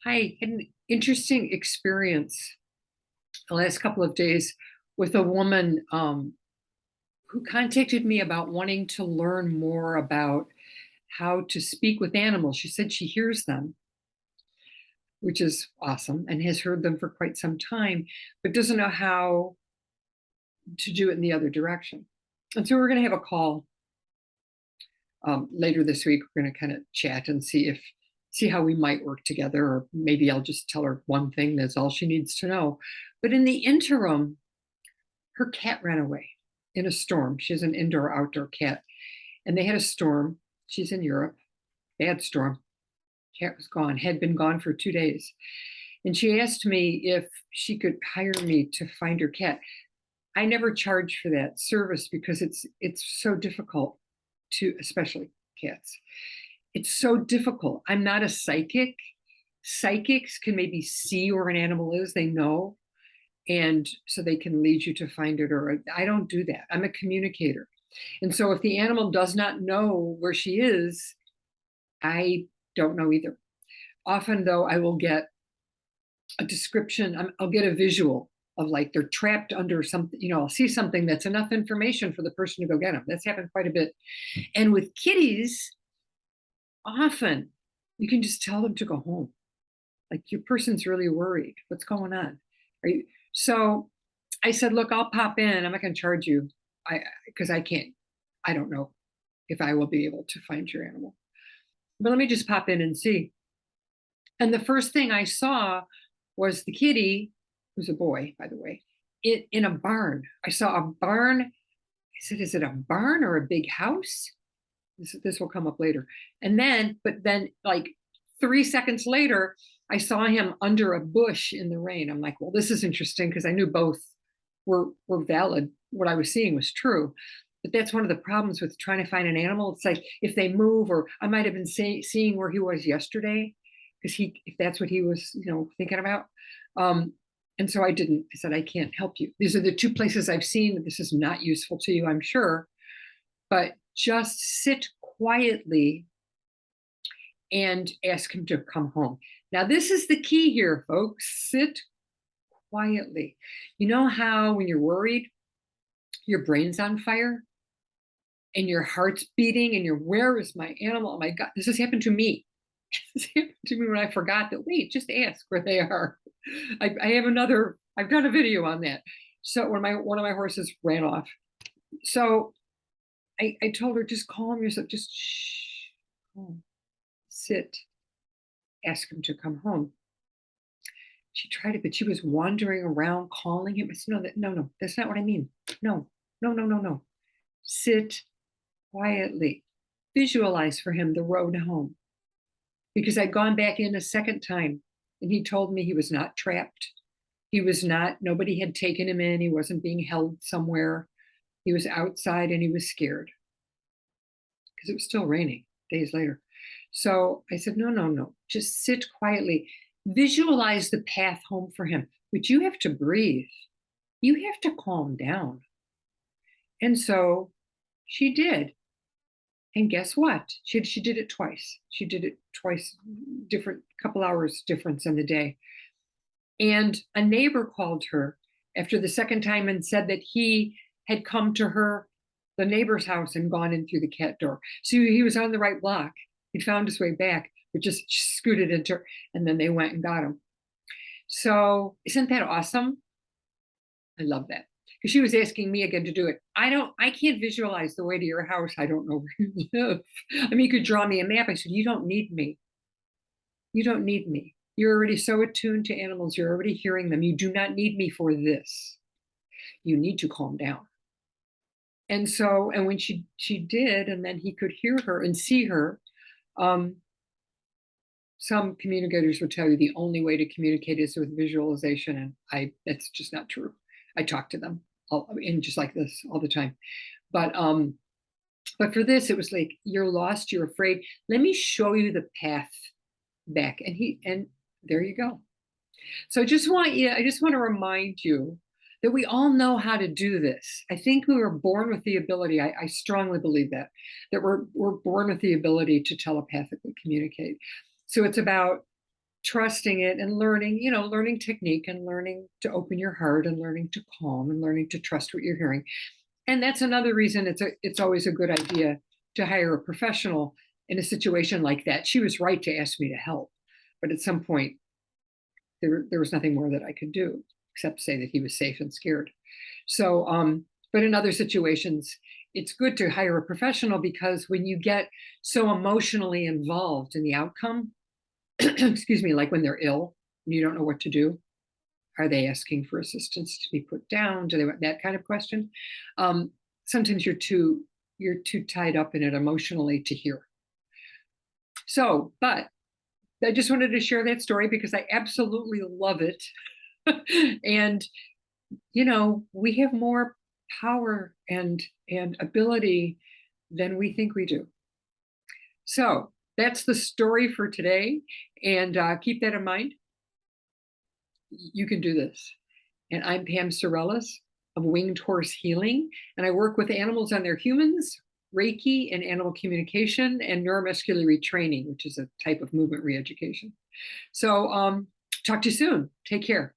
I had an interesting experience the last couple of days with a woman who contacted me about wanting to learn more about how to speak with animals. She said she hears them, which is awesome, and has heard them for quite some time, but doesn't know how to do it in the other direction. And so we're going to have a call later this week. We're going to kind of chat and see how we might work together, or maybe I'll just tell her one thing that's all she needs to know. But in the interim, her cat ran away in a storm. She has an indoor outdoor cat, and they had a storm. She's in Europe, bad storm. Cat was gone, had been gone for 2 days. And she asked me if she could hire me to find her cat. I never charge for that service because it's so difficult to, especially cats. It's so difficult. I'm not a psychic. Psychics can maybe see where an animal is, they know, and so they can lead you to find it. Or I don't do that. I'm a communicator. And so if the animal does not know where she is, I don't know either. Often, though, I will get a description, I'll get a visual of like they're trapped under something, I'll see something that's enough information for the person to go get them. That's happened quite a bit. And with kitties, often you can just tell them to go home. Like your person's really worried. What's going on? Are you? So I said, look, I'll pop in. I'm not going to charge you. Because I can't, I don't know if I will be able to find your animal. But let me just pop in and see. And the first thing I saw was the kitty, who's a boy, by the way, in a barn. I saw a barn. I said, is it a barn or a big house? This will come up later. But then like 3 seconds later, I saw him under a bush in the rain. I'm like, well, this is interesting because I knew both were valid. What I was seeing was true. But that's one of the problems with trying to find an animal. It's like if they move, or I might have been seeing where he was yesterday, because if that's what he was, thinking about. And so I didn't. I said, I can't help you. These are the two places I've seen that this is not useful to you, I'm sure. But just sit quietly and ask him to come home. Now, this is the key here, folks. Sit quietly. You know how when you're worried, your brain's on fire and your heart's beating and where is my animal? Oh my God, this has happened to me. This happened to me when I forgot that, wait, just ask where they are. I've done a video on that. So when one of my horses ran off. So I told her, just calm yourself, just shh, sit, ask him to come home. She tried it, but she was wandering around calling him. I said, no, that's not what I mean. No. Sit quietly. Visualize for him the road home. Because I'd gone back in a second time and he told me he was not trapped. Nobody had taken him in. He wasn't being held somewhere. He was outside and he was scared because it was still raining days later. So I said, no, just sit quietly. Visualize the path home for him, but you have to breathe. You have to calm down. And so she did. And guess what? She did it twice. She did it twice, different couple hours difference in the day. And a neighbor called her after the second time and said that he had come to the neighbor's house, and gone in through the cat door. So he was on the right block. He'd found his way back, but just scooted into her, and then they went and got him. So isn't that awesome? I love that. Because she was asking me again to do it. I can't visualize the way to your house. I don't know where you live. I mean, you could draw me a map. I said, you don't need me. You don't need me. You're already so attuned to animals. You're already hearing them. You do not need me for this. You need to calm down. And so, and when she did, and then he could hear her and see her, some communicators will tell you the only way to communicate is with visualization. And that's just not true. I talk to them just like this all the time. But for this, it was like, you're lost, you're afraid. Let me show you the path back. And there you go. So I just want to remind you that we all know how to do this. I think we were born with the ability. I strongly believe that we're born with the ability to telepathically communicate. So it's about trusting it and learning, learning technique and learning to open your heart and learning to calm and learning to trust what you're hearing. And that's another reason it's always a good idea to hire a professional in a situation like that. She was right to ask me to help, but at some point there was nothing more that I could do except say that he was safe and scared. So, but in other situations, it's good to hire a professional because when you get so emotionally involved in the outcome, excuse me, like when they're ill and you don't know what to do, are they asking for assistance to be put down? Do they want that kind of question? Um, Sometimes you're too tied up in it emotionally to hear. So, but I just wanted to share that story because I absolutely love it. And we have more power and ability than we think we do. So that's the story for today, and keep that in mind. You can do this. And I'm Pam Sorellis of Winged Horse Healing, and I work with animals and their humans, Reiki and animal communication, and neuromuscular retraining, which is a type of movement reeducation. So talk to you soon. Take care.